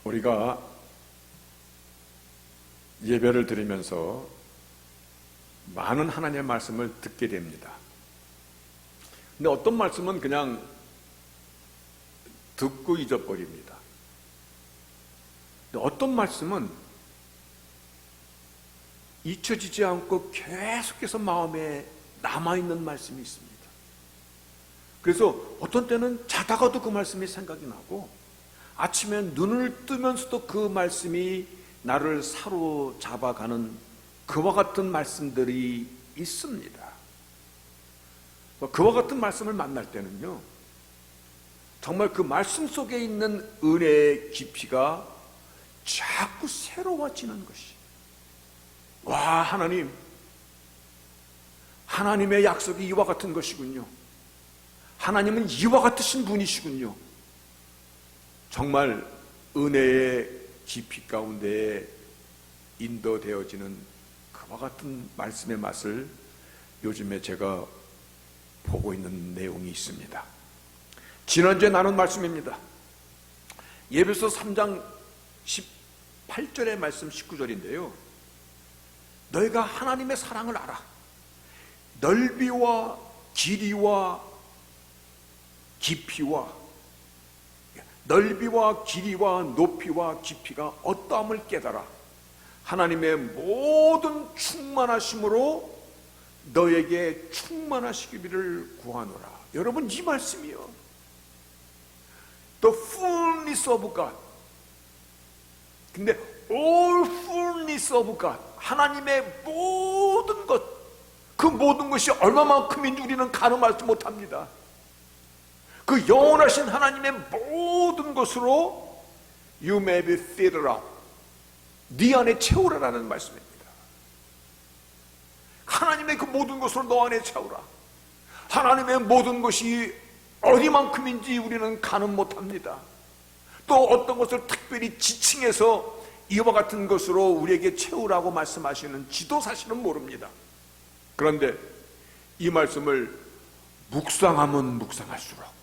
우리가 예배를 드리면서 많은 하나님의 말씀을 듣게 됩니다. 근데 어떤 말씀은 그냥 듣고 잊어버립니다. 근데 어떤 말씀은 잊혀지지 않고 계속해서 마음에 남아있는 말씀이 있습니다. 그래서 어떤 때는 자다가도 그 말씀이 생각이 나고 아침에 눈을 뜨면서도 그 말씀이 나를 사로잡아가는 그와 같은 말씀들이 있습니다. 그와 같은 말씀을 만날 때는요, 정말 그 말씀 속에 있는 은혜의 깊이가 자꾸 새로워지는 것이, 와, 하나님의 약속이 이와 같은 것이군요. 하나님은 이와 같으신 분이시군요. 정말 은혜의 깊이 가운데 인도되어지는 그와 같은 말씀의 맛을 요즘에 제가 보고 있는 내용이 있습니다. 지난주에 나눈 말씀입니다. 예배서 3장 18절의 말씀 19절인데요. 너희가 하나님의 사랑을 알아. 넓이와 길이와 깊이와 넓이와 길이와 높이와 깊이가 어떠함을 깨달아 하나님의 모든 충만하심으로 너에게 충만하시기를 구하노라. 여러분, 이 말씀이요, The fullness of God. 근데 all fullness of God, 하나님의 모든 것, 그 모든 것이 얼마만큼인지 우리는 가늠하지 못합니다. 그 영원하신 하나님의 모든 것으로 You may be filled up, 네 안에 채우라라는 말씀입니다. 하나님의 그 모든 것으로 너 안에 채우라. 하나님의 모든 것이 어디만큼인지 우리는 가늠 못합니다. 또 어떤 것을 특별히 지칭해서 이와 같은 것으로 우리에게 채우라고 말씀하시는 지도 사실은 모릅니다. 그런데 이 말씀을 묵상하면 묵상할수록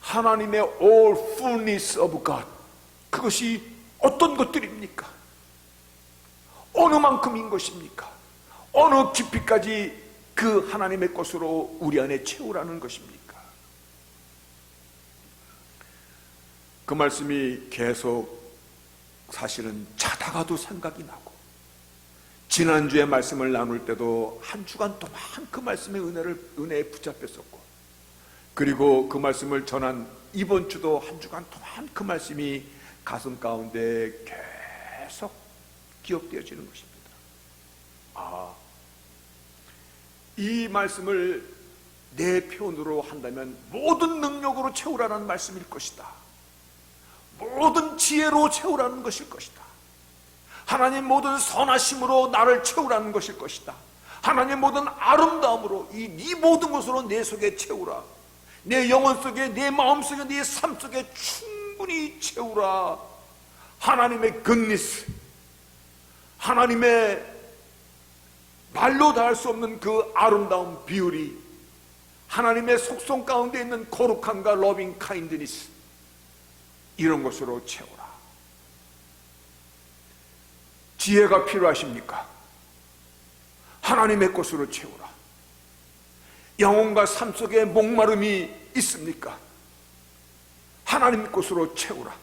하나님의 all fullness of God, 그것이 어떤 것들입니까? 어느 만큼인 것입니까? 어느 깊이까지 그 하나님의 것으로 우리 안에 채우라는 것입니까? 그 말씀이 계속 사실은 자다가도 생각이 나고, 지난주에 말씀을 나눌 때도 한 주간 동안 그 말씀의 은혜에 붙잡혔었고, 그리고 그 말씀을 전한 이번 주도 한 주간 동안 그 말씀이 가슴 가운데 계속 기억되어지는 것입니다. 이 말씀을 내 표현으로 한다면 모든 능력으로 채우라는 말씀일 것이다. 모든 지혜로 채우라는 것일 것이다. 하나님 모든 선하심으로 나를 채우라는 것일 것이다. 하나님 모든 아름다움으로 네 모든 것으로 내 속에 채우라. 내 영혼 속에, 내 마음 속에, 내 삶 속에 충분히 채우라. 하나님의 goodness, 하나님의 말로 다 할 수 없는 그 아름다운 비율이, 하나님의 속성 가운데 있는 거룩함과 loving kindness, 이런 것으로 채우라. 지혜가 필요하십니까? 하나님의 것으로 채우라. 영혼과 삶 속에 목마름이 있습니까? 하나님 것으로 채우라.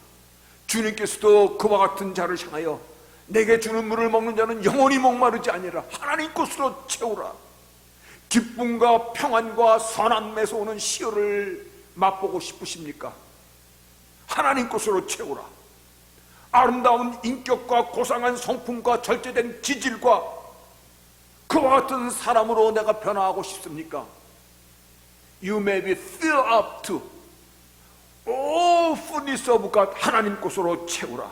주님께서도 그와 같은 자를 향하여 내게 주는 물을 먹는 자는 영원히 목마르지 아니라 하나님 것으로 채우라. 기쁨과 평안과 선함에서 오는 시효를 맛보고 싶으십니까? 하나님 것으로 채우라. 아름다운 인격과 고상한 성품과 절제된 기질과 그와 같은 사람으로 내가 변화하고 싶습니까? You may be filled up to all fullness of God, 하나님 것으로 채우라.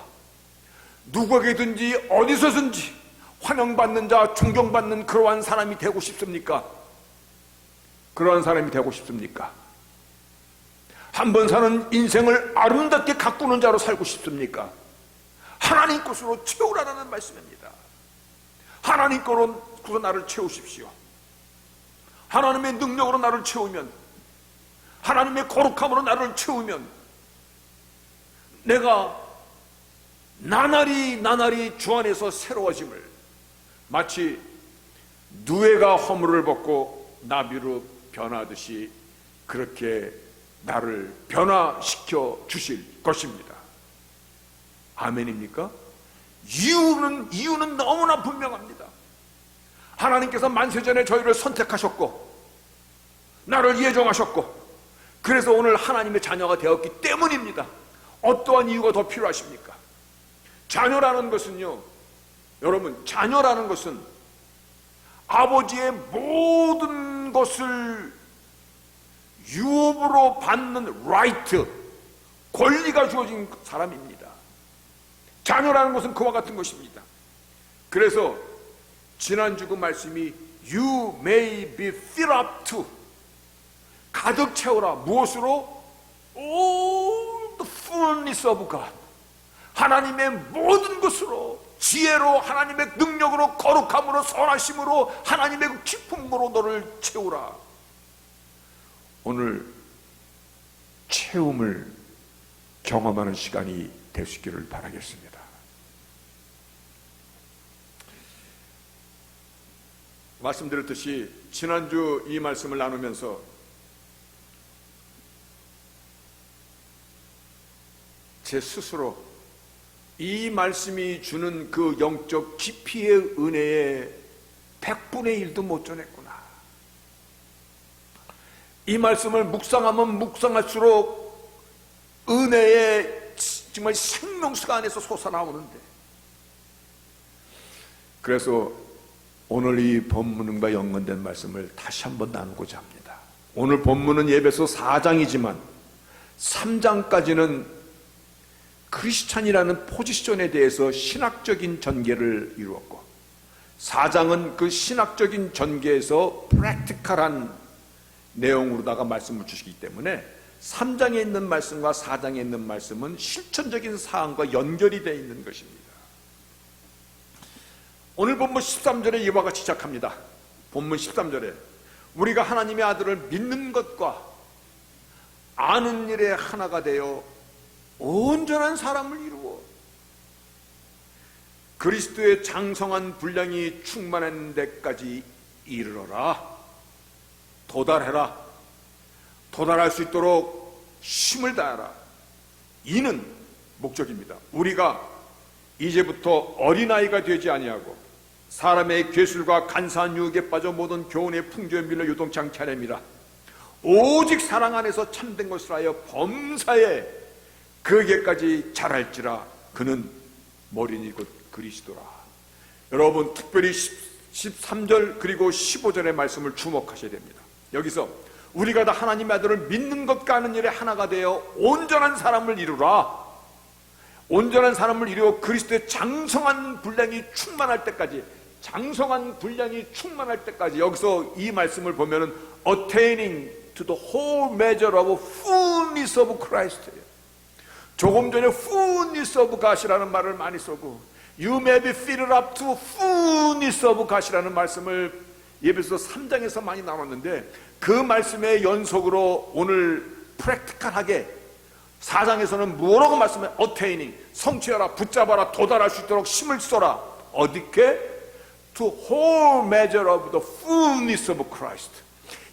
누구에게든지 어디서든지 환영받는 자, 존경받는 그러한 사람이 되고 싶습니까? 그러한 사람이 되고 싶습니까? 한 번 사는 인생을 아름답게 가꾸는 자로 살고 싶습니까? 하나님 것으로 채우라는 말씀입니다. 하나님 것으로 나를 채우십시오. 하나님의 능력으로 나를 채우면, 하나님의 거룩함으로 나를 채우면 내가 나날이 주 안에서 새로워짐을, 마치 누에가 허물을 벗고 나비로 변하듯이 그렇게 나를 변화시켜 주실 것입니다. 아멘입니까? 이유는 너무나 분명합니다. 하나님께서 만세전에 저희를 선택하셨고 나를 예정하셨고, 그래서 오늘 하나님의 자녀가 되었기 때문입니다. 어떠한 이유가 더 필요하십니까? 자녀라는 것은요, 여러분, 자녀라는 것은 아버지의 모든 것을 유업으로 받는 라이트, 권리가 주어진 사람입니다. 자녀라는 것은 그와 같은 것입니다. 그래서 지난주 그 말씀이 You may be filled up to, 가득 채워라. 무엇으로? All the fullness of God, 하나님의 모든 것으로, 지혜로, 하나님의 능력으로, 거룩함으로, 선하심으로, 하나님의 기쁨으로 너를 채우라. 오늘 채움을 경험하는 시간이 될 수 있기를 바라겠습니다. 말씀드렸듯이 지난주 이 말씀을 나누면서 제 스스로 이 말씀이 주는 그 영적 깊이의 은혜에 100분의 1도 못 전했구나. 이 말씀을 묵상하면 묵상할수록 은혜의 정말 생명수가 안에서 솟아나오는데, 그래서 오늘 이 본문과 연관된 말씀을 다시 한번 나누고자 합니다. 오늘 본문은 에베소 4장이지만 3장까지는 크리스찬이라는 포지션에 대해서 신학적인 전개를 이루었고, 4장은 그 신학적인 전개에서 프랙티컬한 내용으로다가 말씀을 주시기 때문에 3장에 있는 말씀과 4장에 있는 말씀은 실천적인 사항과 연결이 되어 있는 것입니다. 오늘 본문 13절에 이와 같이 시작합니다. 본문 13절에 우리가 하나님의 아들을 믿는 것과 아는 일에 하나가 되어 온전한 사람을 이루어 그리스도의 장성한 분량이 충만한 데까지 이르러라. 도달해라. 도달할 수 있도록 힘을 다하라. 이는 목적입니다. 우리가 이제부터 어린아이가 되지 아니하고 사람의 괴술과 간사한 유혹에 빠져 모든 교훈의 풍조에 밀려 요동치 않게 하렵니다. 오직 사랑 안에서 참된 것을 하여 범사에 그에게까지 자랄지라. 그는 머리니 곧 그리스도라. 여러분, 특별히 13절 그리고 15절의 말씀을 주목하셔야 됩니다. 여기서 우리가 다 하나님의 아들을 믿는 것과 아는 일에 하나가 되어 온전한 사람을 이루라. 온전한 사람을 이루어 그리스도의 장성한 분량이 충만할 때까지, 장성한 분량이 충만할 때까지, 여기서 이 말씀을 보면은 attaining to the whole measure of fullness of Christ. 조금 전에 fullness of God이라는 말을 많이 쓰고 You may be filled up to fullness of God이라는 말씀을 에베소 3장에서 많이 나눴는데, 그 말씀의 연속으로 오늘 프랙티컬하게 4장에서는 뭐라고 말씀해? attaining, 성취하라, 붙잡아라, 도달할 수 있도록 힘을 써라. 어디게? To whole measure of the fullness of Christ.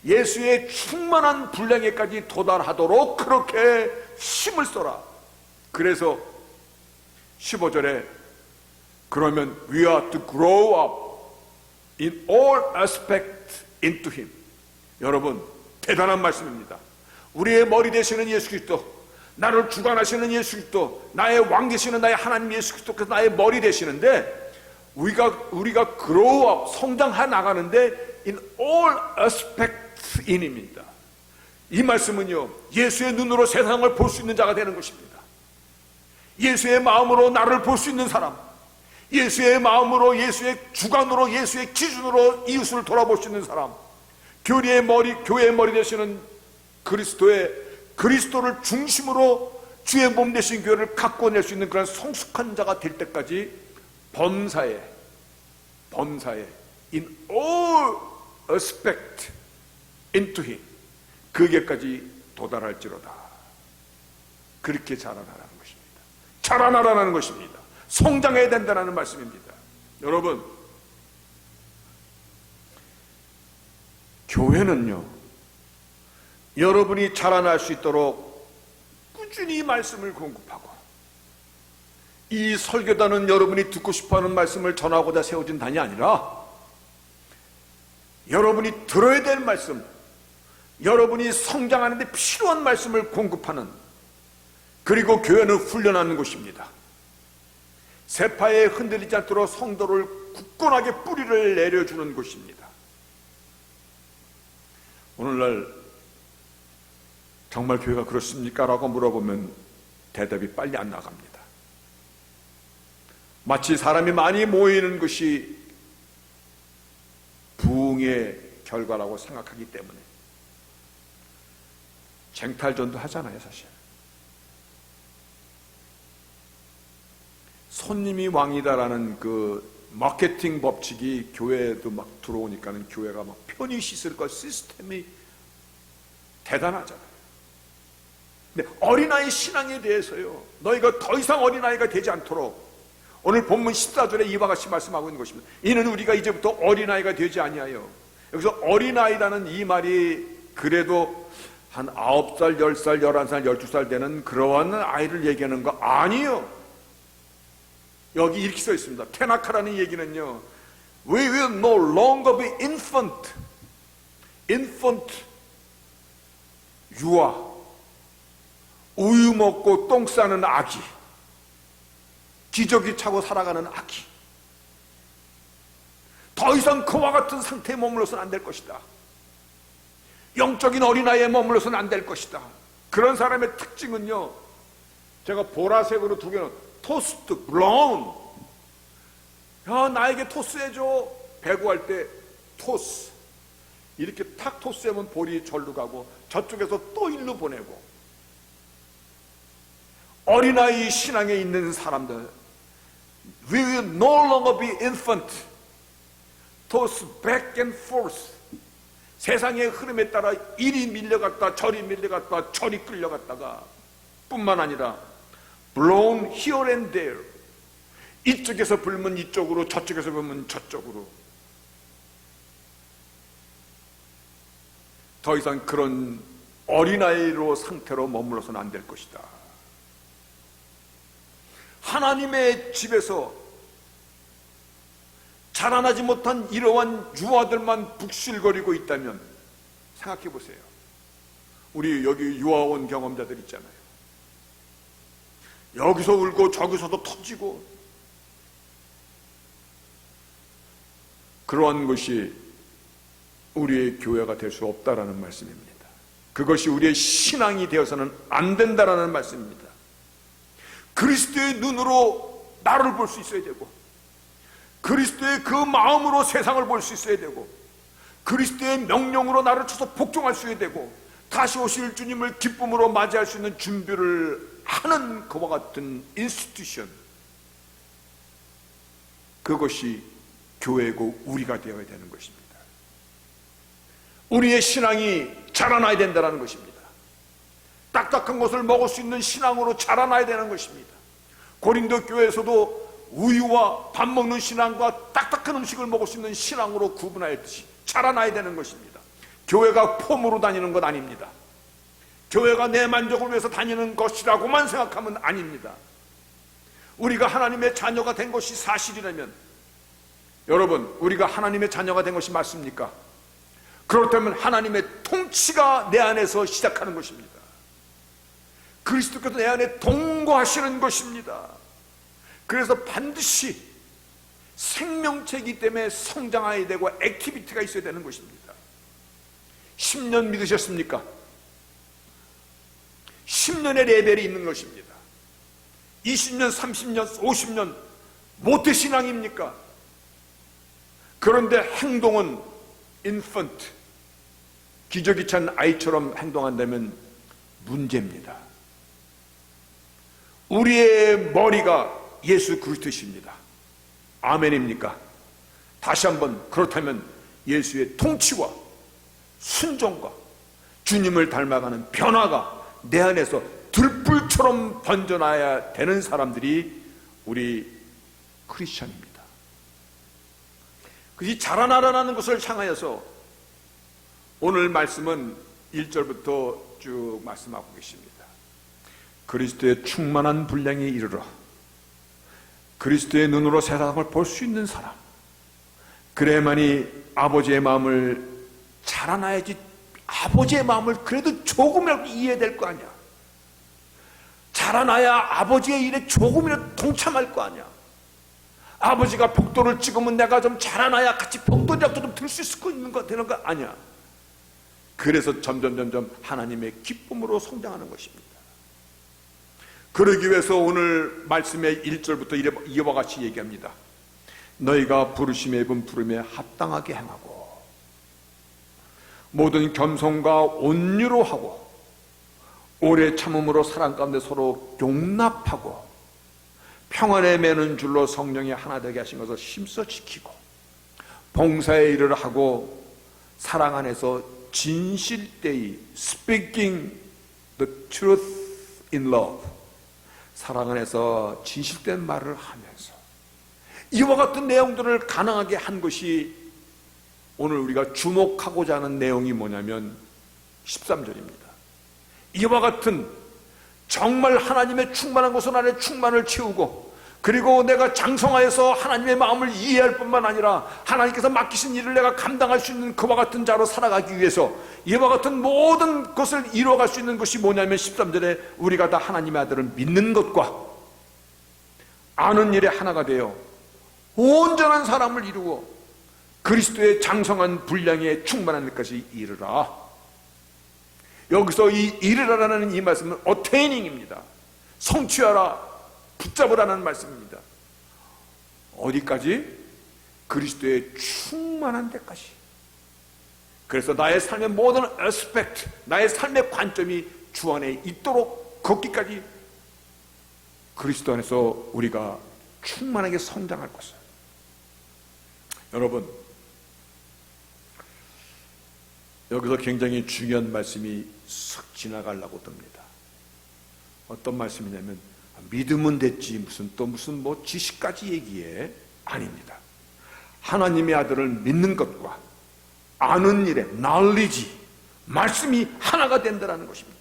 예수의 충만한 분량에까지 도달하도록 그렇게 힘을 써라. 그래서 15절에 그러면 we are to grow up in all aspects into Him. 여러분, 대단한 말씀입니다. 우리의 머리 되시는 예수 그리스도, 나를 주관하시는 예수 그리스도, 나의 왕 되시는 나의 하나님 예수 그리스도께서 나의 머리 되시는데, 우리가 grow up, 성장해 나가는데 in all aspects in Him입니다. 이 말씀은요, 예수의 눈으로 세상을 볼 수 있는 자가 되는 것입니다. 예수의 마음으로 나를 볼 수 있는 사람, 예수의 마음으로, 예수의 주관으로, 예수의 기준으로 이웃을 돌아볼 수 있는 사람, 교회의 머리 되시는 그리스도를 중심으로 주의 몸 되신 교회를 갖고 낼 수 있는 그런 성숙한 자가 될 때까지 범사에 in all aspect into Him, 그에게까지 도달할지로다. 그렇게 자라나라는 것입니다. 자라나라는 것입니다. 성장해야 된다는 말씀입니다. 여러분, 교회는요, 여러분이 자라날 수 있도록 꾸준히 말씀을 공급하고, 이 설교단은 여러분이 듣고 싶어하는 말씀을 전하고자 세워진 단이 아니라 여러분이 들어야 될 말씀, 여러분이 성장하는 데 필요한 말씀을 공급하는, 그리고 교회는 훈련하는 곳입니다. 세파에 흔들리지 않도록 성도를 굳건하게 뿌리를 내려주는 곳입니다. 오늘날 정말 교회가 그렇습니까? 라고 물어보면 대답이 빨리 안 나갑니다. 마치 사람이 많이 모이는 것이 부흥의 결과라고 생각하기 때문에 쟁탈전도 하잖아요. 사실 손님이 왕이다라는 그 마케팅 법칙이 교회에도 막 들어오니까는 교회가 막 편히 씻을 것 시스템이 대단하잖아요. 근데 어린아이 신앙에 대해서요, 너희가 더 이상 어린아이가 되지 않도록 오늘 본문 14절에 이와 같이 말씀하고 있는 것입니다. 이는 우리가 이제부터 어린아이가 되지 아니하여, 여기서 어린아이라는 이 말이 그래도 한 9살, 10살, 11살, 12살 되는 그러한 아이를 얘기하는 거 아니에요. 여기 이렇게 써 있습니다. 테나카라는 얘기는요, We will no longer be infant. infant, 유아, 우유 먹고 똥 싸는 아기, 기저귀 차고 살아가는 아기, 더 이상 그와 같은 상태에 머물러서는 안 될 것이다. 영적인 어린아이에 머물러서는 안 될 것이다. 그런 사람의 특징은요, 제가 보라색으로 두 개는 토스트, 브라운. 야, 나에게 토스해줘. 배구할 때 토스. 이렇게 탁 토스하면 볼이 절로 가고 저쪽에서 또 일로 보내고. 어린아이 신앙에 있는 사람들, We will no longer be infant. Toss back and forth. 세상의 흐름에 따라 이리 밀려갔다 저리 밀려갔다 저리 끌려갔다가 뿐만 아니라 blown here and there. 이쪽에서 불면 이쪽으로, 저쪽에서 불면 저쪽으로. 더 이상 그런 어린아이로 상태로 머물러서는 안 될 것이다. 하나님의 집에서 자라나지 못한 이러한 유아들만 북실거리고 있다면 생각해 보세요. 우리 여기 유아원 경험자들 있잖아요. 여기서 울고 저기서도 터지고, 그러한 것이 우리의 교회가 될 수 없다라는 말씀입니다. 그것이 우리의 신앙이 되어서는 안 된다라는 말씀입니다. 그리스도의 눈으로 나를 볼 수 있어야 되고, 그리스도의 그 마음으로 세상을 볼 수 있어야 되고, 그리스도의 명령으로 나를 쳐서 복종할 수 있어야 되고, 다시 오실 주님을 기쁨으로 맞이할 수 있는 준비를 하는 그와 같은 인스티튜션, 그것이 교회고 우리가 되어야 되는 것입니다. 우리의 신앙이 자라나야 된다는 것입니다. 딱딱한 것을 먹을 수 있는 신앙으로 자라나야 되는 것입니다. 고린도 교회에서도 우유와 밥 먹는 신앙과 딱딱한 음식을 먹을 수 있는 신앙으로 구분하였듯이 자라나야 되는 것입니다. 교회가 폼으로 다니는 것 아닙니다. 교회가 내 만족을 위해서 다니는 것이라고만 생각하면 아닙니다. 우리가 하나님의 자녀가 된 것이 사실이라면, 여러분, 우리가 하나님의 자녀가 된 것이 맞습니까? 그렇다면 하나님의 통치가 내 안에서 시작하는 것입니다. 그리스도께서 내 안에 동거하시는 것입니다. 그래서 반드시 생명체이기 때문에 성장해야 되고 액티비티가 있어야 되는 것입니다. 10년 믿으셨습니까? 10년의 레벨이 있는 것입니다. 20년, 30년, 50년 모태신앙입니까? 그런데 행동은 인펀트, 기저귀 찬 아이처럼 행동한다면 문제입니다. 우리의 머리가 예수 그리스도십니다. 아멘입니까? 다시 한번, 그렇다면 예수의 통치와 순종과 주님을 닮아가는 변화가 내 안에서 들불 불처럼 번져나야 되는 사람들이 우리 크리스천입니다. 그것이 자라나라는 것을 향하여서 오늘 말씀은 1절부터 쭉 말씀하고 계십니다. 그리스도의 충만한 분량에 이르러 그리스도의 눈으로 세상을 볼 수 있는 사람, 그래야만이 아버지의 마음을 잘 알아야지. 아버지의 마음을 그래도 조금이라도 이해될 거 아니야. 잘 알아야 아버지의 일에 조금이라도 동참할 거 아니야. 아버지가 벽돌을 찍으면 내가 좀 잘 알아야 같이 벽돌이라도 좀 들 수 있을 거 있는 거 되는 거 아니야. 그래서 점점 하나님의 기쁨으로 성장하는 것입니다. 그러기 위해서 오늘 말씀의 1절부터 이와 같이 얘기합니다. 너희가 부르심에 입은 부름에 합당하게 행하고 모든 겸손과 온유로 하고 오래 참음으로 사랑 가운데 서로 용납하고 평안에 매는 줄로 성령이 하나 되게 하신 것을 힘써 지키고 봉사의 일을 하고 사랑 안에서 진실되이 speaking the truth in love, 사랑 안에서 진실된 말을 하면서 이와 같은 내용들을 가능하게 한 것이 오늘 우리가 주목하고자 하는 내용이 뭐냐면 13절입니다. 이와 같은 정말 하나님의 충만한 것은 안에 충만을 채우고 그리고 내가 장성하여서 하나님의 마음을 이해할 뿐만 아니라 하나님께서 맡기신 일을 내가 감당할 수 있는 그와 같은 자로 살아가기 위해서 이와 같은 모든 것을 이루어갈 수 있는 것이 뭐냐면 13절에 우리가 다 하나님의 아들을 믿는 것과 아는 일에 하나가 되어 온전한 사람을 이루고 그리스도의 장성한 분량에 충만한 것까지 이르라. 여기서 이 이르라라는 이 말씀은 어테이닝입니다. 성취하라, 붙잡으라는 말씀입니다. 어디까지? 그리스도의 충만한 데까지. 그래서 나의 삶의 모든 에스펙트, 나의 삶의 관점이 주 안에 있도록 걷기까지 그리스도 안에서 우리가 충만하게 성장할 것을. 여러분, 여기서 굉장히 중요한 말씀이 쓱 지나가려고 듭니다. 어떤 말씀이냐면 믿으면 됐지 무슨 뭐 지식까지 얘기해. 아닙니다. 하나님의 아들을 믿는 것과 아는 일에 knowledge, 말씀이 하나가 된다는 것입니다.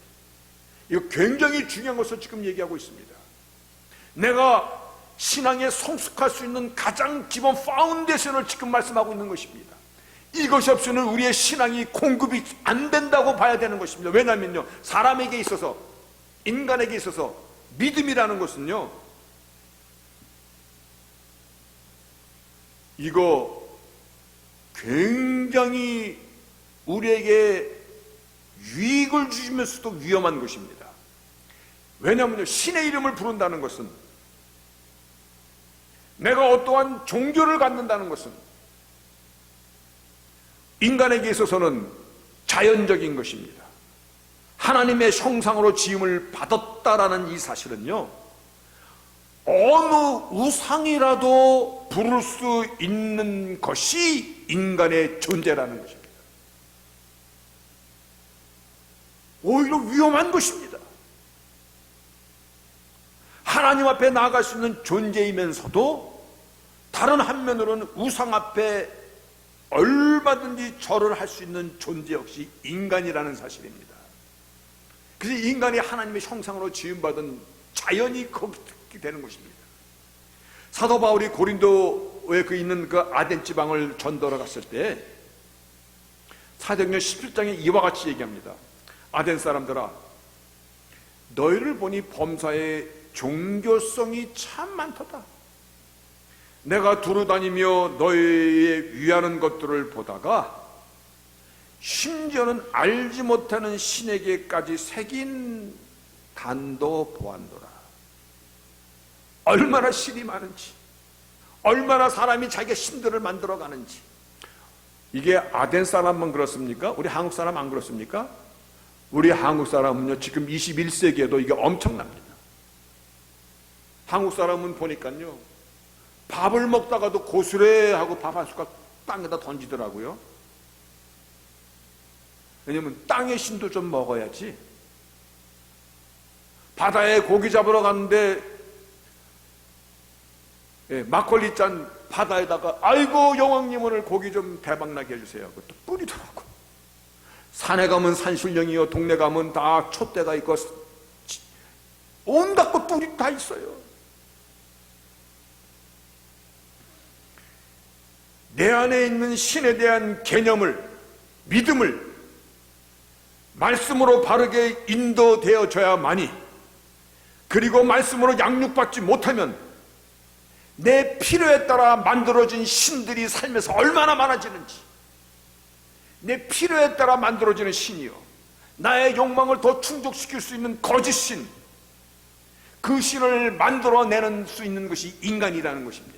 이거 굉장히 중요한 것을 지금 얘기하고 있습니다. 내가 신앙에 성숙할 수 있는 가장 기본 파운데이션을 지금 말씀하고 있는 것입니다. 이것이 없이는 우리의 신앙이 공급이 안 된다고 봐야 되는 것입니다. 왜냐하면요, 사람에게 있어서, 인간에게 있어서 믿음이라는 것은요, 이거 굉장히 우리에게 유익을 주시면서도 위험한 것입니다. 왜냐하면요, 신의 이름을 부른다는 것은, 내가 어떠한 종교를 갖는다는 것은 인간에게 있어서는 자연적인 것입니다. 하나님의 형상으로 지음을 받았다라는 이 사실은요, 어느 우상이라도 부를 수 있는 것이 인간의 존재라는 것입니다. 오히려 위험한 것입니다. 하나님 앞에 나아갈 수 있는 존재이면서도 다른 한면으로는 우상 앞에 얼마든지 절을 할 수 있는 존재 역시 인간이라는 사실입니다. 그래서 인간이 하나님의 형상으로 지음받은 자연이 그렇게 되는 것입니다. 사도 바울이 고린도에 있는 그 아덴 지방을 전도하러 갔을 때 사도행전 17장에 이와 같이 얘기합니다. 아덴 사람들아, 너희를 보니 범사에 종교성이 참 많도다. 내가 두루다니며 너희의 위하는 것들을 보다가 심지어는 알지 못하는 신에게까지 새긴 단도 보았노라. 얼마나 신이 많은지, 얼마나 사람이 자기가 신들을 만들어가는지. 이게 아덴 사람만 그렇습니까? 우리 한국 사람 안 그렇습니까? 우리 한국 사람은요, 지금 21세기에도 이게 엄청납니다. 한국 사람은 보니까요, 밥을 먹다가도 고스레하고 밥 한 숟갈 땅에다 던지더라고요. 왜냐면 땅의 신도 좀 먹어야지. 바다에 고기 잡으러 갔는데 막걸리 잔 바다에다가 아이고 여왕님 오늘 고기 좀 대박나게 해주세요. 그것도 뿌리더라고. 산에 가면 산신령이요, 동네 가면 다 촛대가 있고 온갖 것 뿌리 다 있어요. 내 안에 있는 신에 대한 개념을, 믿음을 말씀으로 바르게 인도되어져야만이, 그리고 말씀으로 양육받지 못하면 내 필요에 따라 만들어진 신들이 삶에서 얼마나 많아지는지, 내 필요에 따라 만들어지는 신이요, 나의 욕망을 더 충족시킬 수 있는 거짓 신, 그 신을 만들어내는 수 있는 것이 인간이라는 것입니다.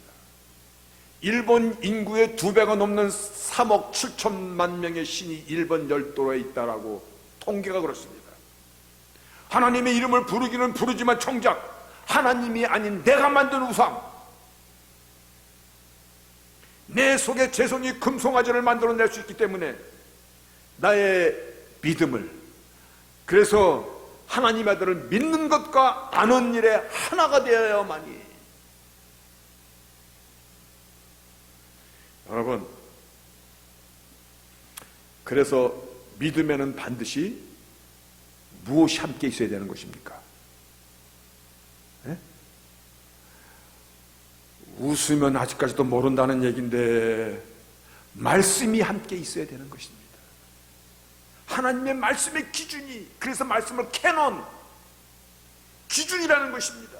일본 인구의 2배가 넘는 3억 7천만 명의 신이 일본 열도에 있다라고 통계가 그렇습니다. 하나님의 이름을 부르기는 부르지만 정작 하나님이 아닌 내가 만든 우상, 내 속에 재성이 금송아지를 만들어낼 수 있기 때문에 나의 믿음을, 그래서 하나님의 아들을 믿는 것과 아는 일에 하나가 되어야만이. 여러분, 그래서 믿음에는 반드시 무엇이 함께 있어야 되는 것입니까? 네? 웃으면 아직까지도 모른다는 얘기인데 말씀이 함께 있어야 되는 것입니다. 하나님의 말씀의 기준이, 그래서 말씀을 캐논, 기준이라는 것입니다.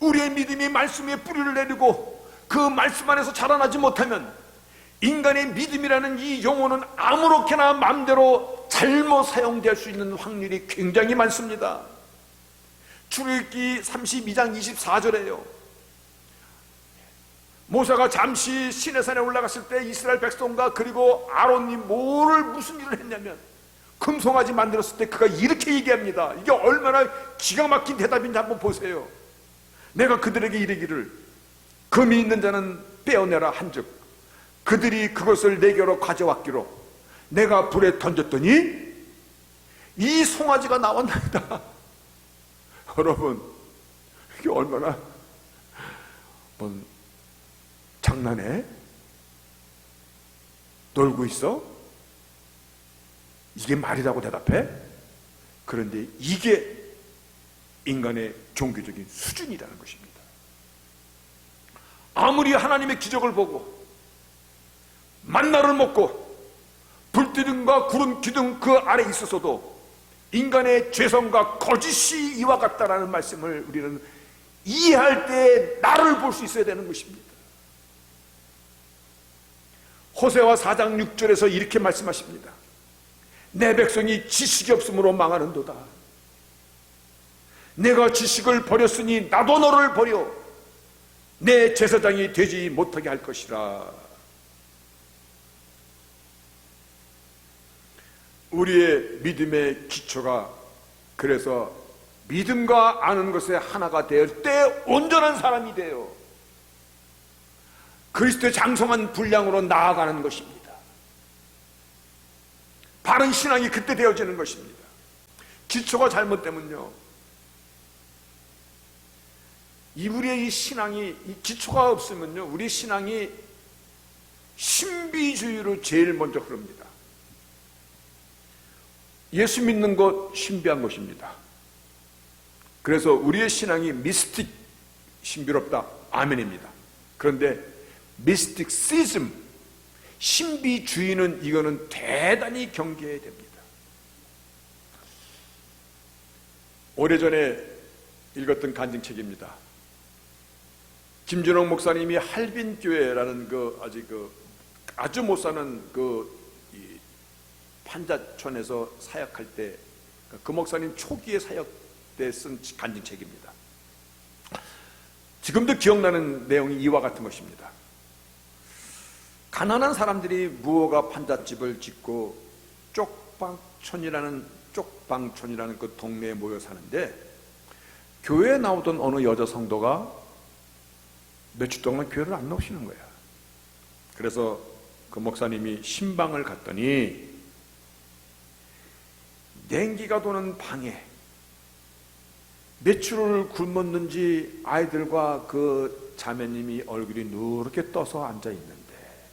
우리의 믿음이 말씀에 뿌리를 내리고 그 말씀 안에서 자라나지 못하면 인간의 믿음이라는 이 용어는 아무렇게나 마음대로 잘못 사용될 수 있는 확률이 굉장히 많습니다. 출애굽기 32장 24절에요. 모세가 잠시 시내산에 올라갔을 때 이스라엘 백성과 그리고 아론이 무슨 일을 했냐면 금송아지 만들었을 때 그가 이렇게 얘기합니다. 이게 얼마나 기가 막힌 대답인지 한번 보세요. 내가 그들에게 이르기를 금이 있는 자는 빼어내라 한즉 그들이 그것을 내게로 가져왔기로 내가 불에 던졌더니 이 송아지가 나왔나이다. 여러분, 이게 얼마나 장난해? 놀고 있어? 이게 말이라고 대답해? 그런데 이게 인간의 종교적인 수준이라는 것입니다. 아무리 하나님의 기적을 보고 만나를 먹고 불기둥과 구름 기둥 그 아래 있었어도 인간의 죄성과 거짓이 이와 같다라는 말씀을 우리는 이해할 때 나를 볼 수 있어야 되는 것입니다. 호세아 4장 6절에서 이렇게 말씀하십니다. 내 백성이 지식이 없으므로 망하는도다. 내가 지식을 버렸으니 나도 너를 버려 내 제사장이 되지 못하게 할 것이라. 우리의 믿음의 기초가 그래서 믿음과 아는 것에 하나가 될 때 온전한 사람이 되어 그리스도의 장성한 분량으로 나아가는 것입니다. 바른 신앙이 그때 되어지는 것입니다. 기초가 잘못되면요, 우리의 이 신앙이, 이 기초가 없으면요, 우리 신앙이 신비주의로 제일 먼저 흐릅니다. 예수 믿는 것 신비한 것입니다. 그래서 우리의 신앙이 미스틱, 신비롭다, 아멘입니다. 그런데 미스틱시즘, 신비주의는 이거는 대단히 경계해야 됩니다. 오래전에 읽었던 간증책입니다. 김준옥 목사님이 할빈교회라는 아주 못 사는 이 판자촌에서 사역할 때 그 목사님 초기에 사역 때 쓴 간증책입니다. 지금도 기억나는 내용이 이와 같은 것입니다. 가난한 사람들이 무허가 판잣집을 짓고 쪽방촌이라는 그 동네에 모여 사는데 교회에 나오던 어느 여자 성도가 며칠 동안 교회를 안 나오시는 거야. 그래서 그 목사님이 신방을 갔더니 냉기가 도는 방에 며칠을 굶었는지 아이들과 그 자매님이 얼굴이 누렇게 떠서 앉아 있는데,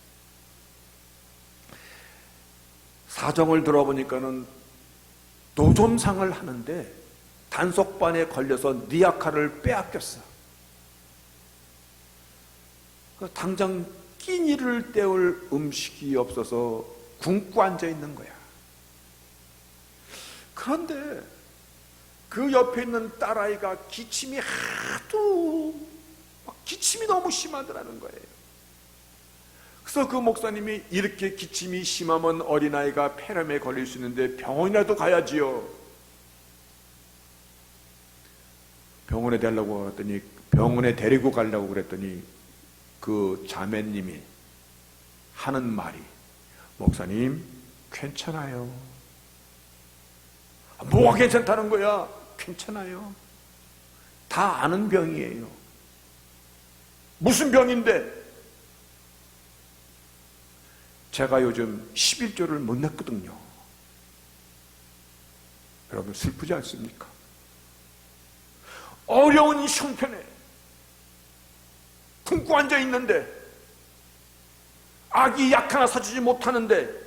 사정을 들어보니까는 노점상을 하는데 단속반에 걸려서 니아카를 빼앗겼어. 당장 끼니를 때울 음식이 없어서 굶고 앉아 있는 거야. 그런데 그 옆에 있는 딸아이가 기침이 기침이 너무 심하더라는 거예요. 그래서 그 목사님이, 이렇게 기침이 심하면 어린아이가 폐렴에 걸릴 수 있는데 병원이라도 가야지요. 병원에 데리고 가려고 그랬더니 그 자매님이 하는 말이, 목사님 괜찮아요. 뭐가 괜찮다는 거야? 괜찮아요. 다 아는 병이에요. 무슨 병인데? 제가 요즘 11조를 못 냈거든요. 여러분 슬프지 않습니까? 어려운 이 형편에 굶고 앉아 있는데, 아기 약 하나 사주지 못하는데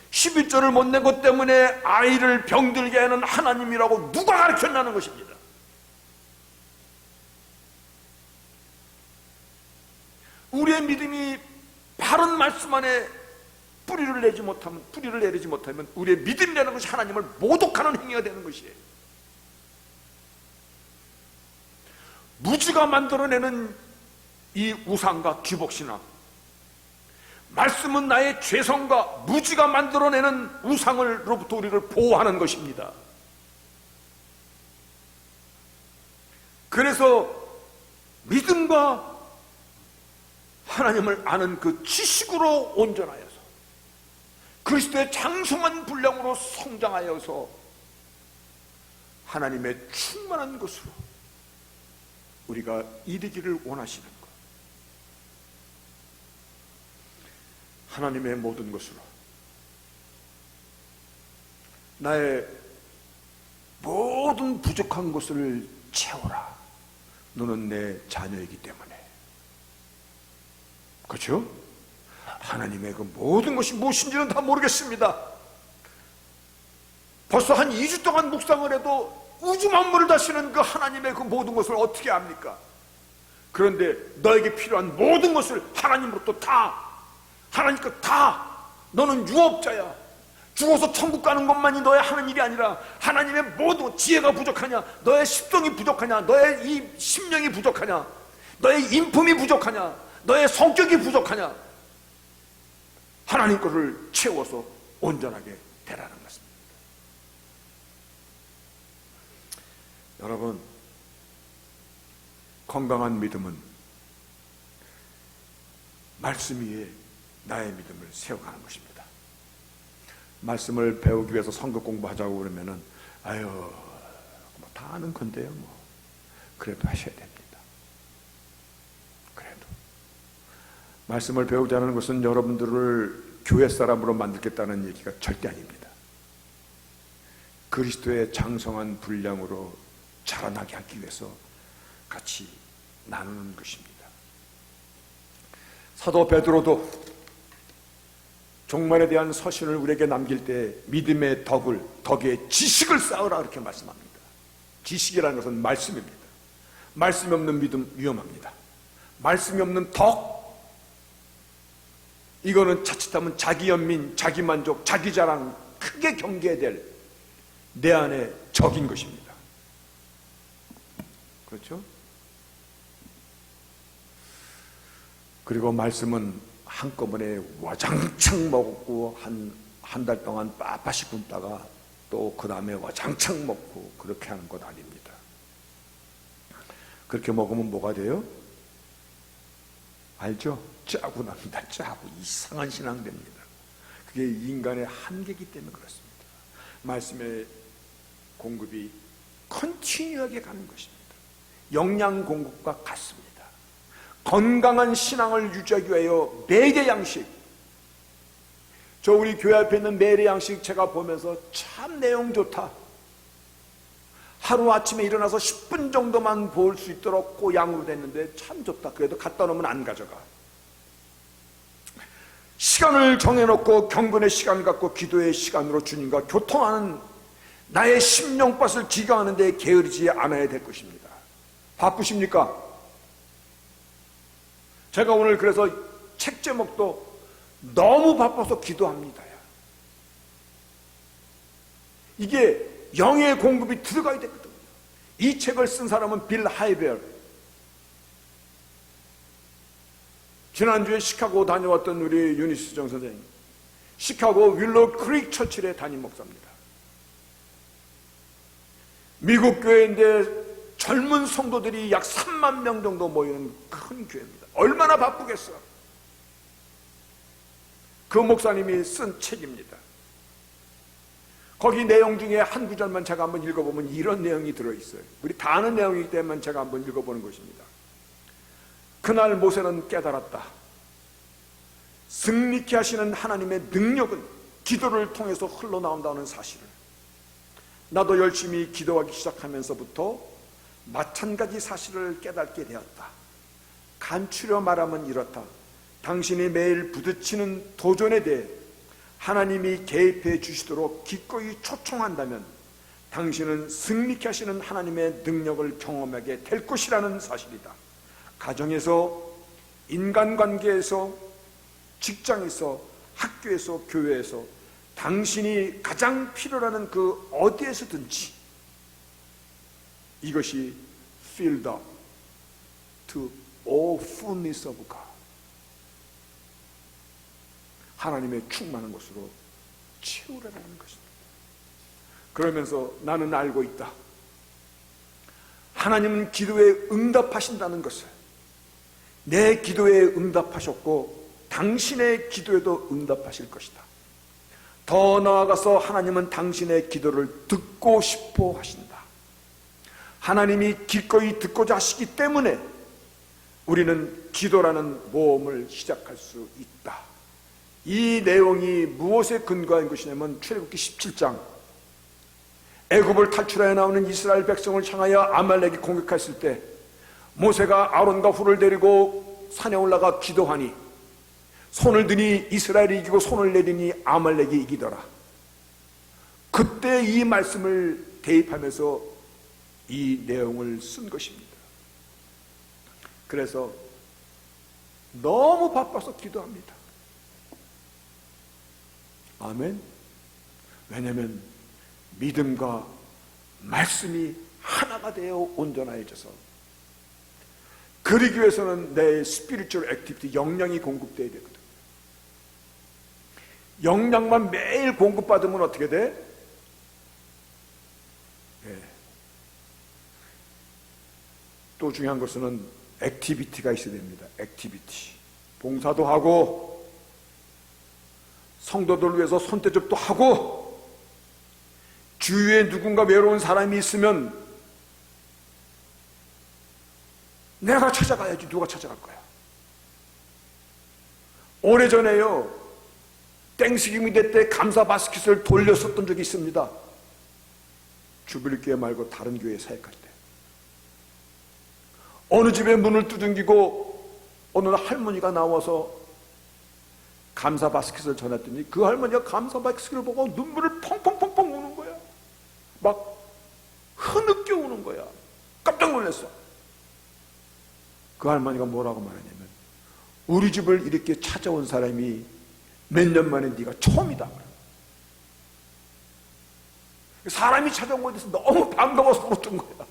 11조를 못 낸 것 때문에 아이를 병들게 하는 하나님이라고 누가 가르쳤냐는 것입니다. 우리의 믿음이 바른 말씀 안에 뿌리를 내리지 못하면 우리의 믿음이라는 것이 하나님을 모독하는 행위가 되는 것이에요. 무지가 만들어내는 이 우상과 귀복신앙, 말씀은 나의 죄성과 무지가 만들어내는 우상으로부터 우리를 보호하는 것입니다. 그래서 믿음과 하나님을 아는 그 지식으로 온전하여서 그리스도의 장성한 분량으로 성장하여서 하나님의 충만한 것으로 우리가 이르기를 원하시는 것, 하나님의 모든 것으로 나의 모든 부족한 것을 채워라. 너는 내 자녀이기 때문에. 그렇죠? 하나님의 그 모든 것이 무엇인지는 다 모르겠습니다. 벌써 한 2주 동안 묵상을 해도 우주 만물을 다스리는 그 하나님의 그 모든 것을 어떻게 압니까? 그런데 너에게 필요한 모든 것을 하나님으로부터 다, 하나님께 다, 너는 유업자야. 죽어서 천국 가는 것만이 너의 하는 일이 아니라 하나님의 모든 지혜가 부족하냐, 너의 십성이 부족하냐, 너의 이 심령이 부족하냐, 너의 인품이 부족하냐, 너의 성격이 부족하냐, 하나님 것을 채워서 온전하게 되라는 것입니다. 여러분, 건강한 믿음은 말씀 위에 나의 믿음을 세워가는 것입니다. 말씀을 배우기 위해서 성경 공부하자고 그러면은 아유, 뭐 다 아는 건데요, 뭐 그래도 하셔야 됩니다. 그래도 말씀을 배우자는 것은 여러분들을 교회 사람으로 만들겠다는 얘기가 절대 아닙니다. 그리스도의 장성한 분량으로 자라나게 하기 위해서 같이 나누는 것입니다. 사도 베드로도 종말에 대한 서신을 우리에게 남길 때 믿음의 덕의 지식을 쌓으라 이렇게 말씀합니다. 지식이라는 것은 말씀입니다. 말씀이 없는 믿음 위험합니다. 말씀이 없는 덕, 이거는 자칫하면 자기 연민, 자기 만족, 자기 자랑 크게 경계해야 될 내 안의 적인 것입니다. 그렇죠? 그리고 말씀은 한꺼번에 와장창 먹고 한 달 동안 빳빳이 굶다가 또 그 다음에 와장창 먹고 그렇게 하는 것 아닙니다. 그렇게 먹으면 뭐가 돼요? 알죠? 짜고 납니다. 짜고 이상한 신앙 됩니다. 그게 인간의 한계이기 때문에 그렇습니다. 말씀의 공급이 컨티뉴하게 가는 것입니다. 영양 공급과 같습니다. 건강한 신앙을 유지하기 위하여 매개 양식, 저 우리 교회 앞에 있는 매개 양식 제가 보면서 참 내용 좋다. 하루아침에 일어나서 10분 정도만 볼 수 있도록 그 양으로 됐는데 참 좋다. 그래도 갖다 놓으면 안 가져가. 시간을 정해놓고 경건의 시간 갖고 기도의 시간으로 주님과 교통하는 나의 심령밭을 기경하는 데 게으르지 않아야 될 것입니다. 바쁘십니까? 제가 오늘 그래서 책 제목도 너무 바빠서 기도합니다. 이게 영의 공급이 들어가야 되거든요. 이 책을 쓴 사람은 빌 하이벨. 지난주에 시카고 다녀왔던 우리 유니스 정 선생님, 시카고 윌로우 크릭 처칠의 담임 목사입니다. 미국 교회인데 젊은 성도들이 약 3만 명 정도 모이는 큰 교회입니다. 얼마나 바쁘겠어. 그 목사님이 쓴 책입니다. 거기 내용 중에 한 구절만 제가 한번 읽어보면 이런 내용이 들어있어요. 우리 다 아는 내용이기 때문에 제가 한번 읽어보는 것입니다. 그날 모세는 깨달았다. 승리케 하시는 하나님의 능력은 기도를 통해서 흘러나온다는 사실을. 나도 열심히 기도하기 시작하면서부터 마찬가지 사실을 깨닫게 되었다. 간추려 말하면 이렇다. 당신이 매일 부딪히는 도전에 대해 하나님이 개입해 주시도록 기꺼이 초청한다면 당신은 승리케 하시는 하나님의 능력을 경험하게 될 것이라는 사실이다. 가정에서, 인간관계에서, 직장에서, 학교에서, 교회에서 당신이 가장 필요로 하는 그 어디에서든지 이것이 filled up to all fullness of God, 하나님의 충만한 것으로 채우라는 것입니다. 그러면서 나는 알고 있다. 하나님은 기도에 응답하신다는 것을. 내 기도에 응답하셨고 당신의 기도에도 응답하실 것이다. 더 나아가서 하나님은 당신의 기도를 듣고 싶어 하신다. 하나님이 기꺼이 듣고자 하시기 때문에 우리는 기도라는 모험을 시작할 수 있다. 이 내용이 무엇에 근거한 것이냐면 출애굽기 17장, 애굽을 탈출하여 나오는 이스라엘 백성을 향하여 아말렉이 공격했을 때 모세가 아론과 훌을 데리고 산에 올라가 기도하니 손을 드니 이스라엘이 이기고 손을 내리니 아말렉이 이기더라. 그때 이 말씀을 대입하면서 이 내용을 쓴 것입니다. 그래서 너무 바빠서 기도합니다. 아멘. 왜냐하면 믿음과 말씀이 하나가 되어 온전해져서 그러기 위해서는 내 스피리추얼 액티비티, 영양이 공급돼야 되거든. 영양만 매일 공급받으면 어떻게 돼? 예. 또 중요한 것은 액티비티가 있어야 됩니다. 액티비티. 봉사도 하고 성도들을 위해서 손대접도 하고 주위에 누군가 외로운 사람이 있으면 내가 찾아가야지. 누가 찾아갈 거야? 오래전에요, 땡스기빙 때 감사 바스켓을 돌렸었던 적이 있습니다. 주빌교회 말고 다른 교회에 사역할 때 어느 집에 문을 두둥기고 어느 날 할머니가 나와서 감사 바스켓을 전했더니 그 할머니가 감사 바스켓을 보고 눈물을 펑펑펑펑 우는 거야. 막 흐느껴 우는 거야. 깜짝 놀랐어. 그 할머니가 뭐라고 말하냐면 우리 집을 이렇게 찾아온 사람이 몇 년 만에 네가 처음이다. 사람이 찾아온 것에 대해서 너무 반가워서 웃은 거야.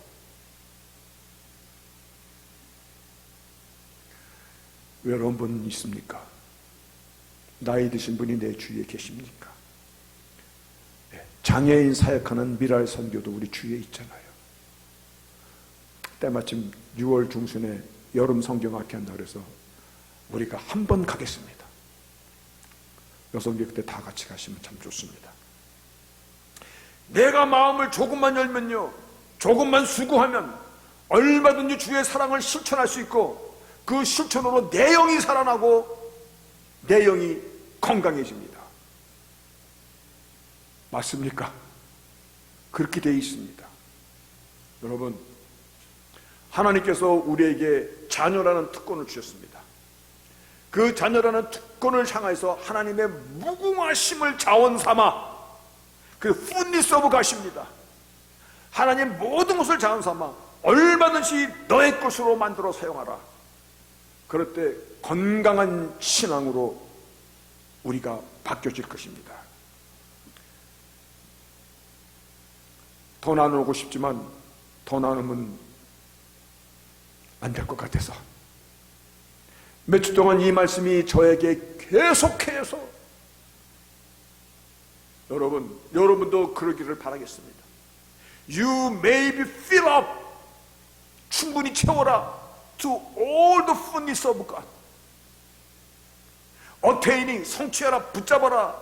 외로운 분 있습니까? 나이 드신 분이 내 주위에 계십니까? 장애인 사역하는 미랄 선교도 우리 주위에 있잖아요. 때마침 6월 중순에 여름 성경학회 한다 그래서 우리가 한 번 가겠습니다. 여성교 그때 다 같이 가시면 참 좋습니다. 내가 마음을 조금만 열면요, 조금만 수고하면 얼마든지 주의 사랑을 실천할 수 있고 그 실천으로 내 영이 살아나고 내 영이 건강해집니다. 맞습니까? 그렇게 되어 있습니다. 여러분, 하나님께서 우리에게 자녀라는 특권을 주셨습니다. 그 자녀라는 특권을 향해서 하나님의 무궁하심을 자원 삼아, 그 푸니스 오브 가십니다. 하나님 모든 것을 자원 삼아 얼마든지 너의 것으로 만들어 사용하라. 그럴 때 건강한 신앙으로 우리가 바뀌어질 것입니다. 더 나누고 싶지만 더 나누면 안 될 것 같아서 몇 주 동안 이 말씀이 저에게 계속해서 여러분도 그러기를 바라겠습니다. You may be filled up, 충분히 채워라, to all the fullness of God. attaining, 성취하라, 붙잡아라,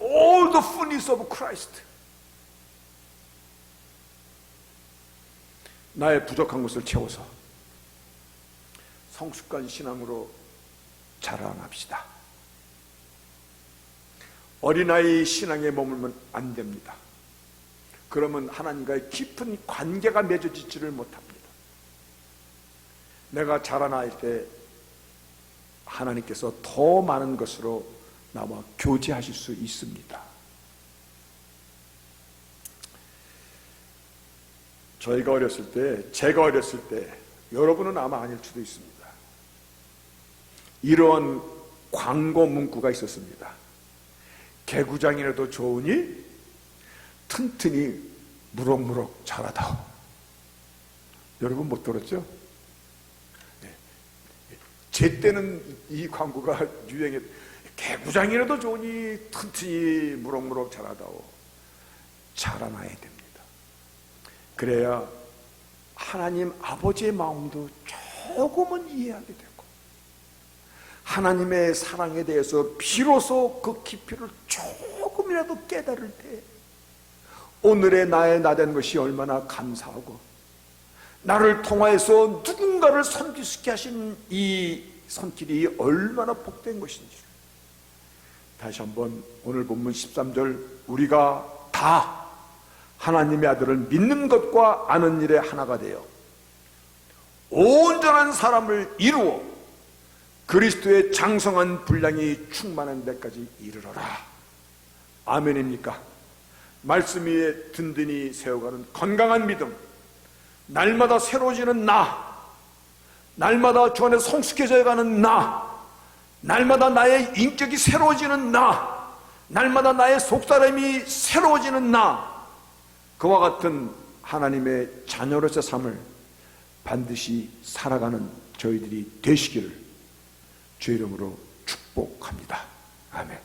all the fullness of Christ. 나의 부족한 것을 채워서 성숙한 신앙으로 자라납시다. 어린아이 신앙에 머물면 안 됩니다. 그러면 하나님과의 깊은 관계가 맺어지지를 못합니다. 내가 자라날 때 하나님께서 더 많은 것으로 나와 교제하실 수 있습니다. 제가 어렸을 때 여러분은 아마 아닐 수도 있습니다. 이런 광고 문구가 있었습니다. 개구장이라도 좋으니 튼튼히 무럭무럭 자라다오. 여러분 못 들었죠? 네. 제 때는 이 광고가 유행했. 개구장이라도 좋으니 튼튼히 무럭무럭 자라다오. 자라나야 됩니다. 그래야 하나님 아버지의 마음도 조금은 이해하게 되고 하나님의 사랑에 대해서 비로소 그 깊이를 조금이라도 깨달을 때 오늘의 나의 나된 것이 얼마나 감사하고 나를 통하여서 누군가를 섬기시게 하신 이 손길이 얼마나 복된 것인지 다시 한번 오늘 본문 13절 우리가 다 하나님의 아들을 믿는 것과 아는 일에 하나가 되어 온전한 사람을 이루어 그리스도의 장성한 분량이 충만한 데까지 이르러라. 아멘입니까? 말씀 위에 든든히 세워가는 건강한 믿음, 날마다 새로워지는 나, 날마다 주 안에 성숙해져가는 나, 날마다 나의 인격이 새로워지는 나, 날마다 나의 속사람이 새로워지는 나, 그와 같은 하나님의 자녀로서의 삶을 반드시 살아가는 저희들이 되시기를 주의 이름으로 축복합니다. 아멘.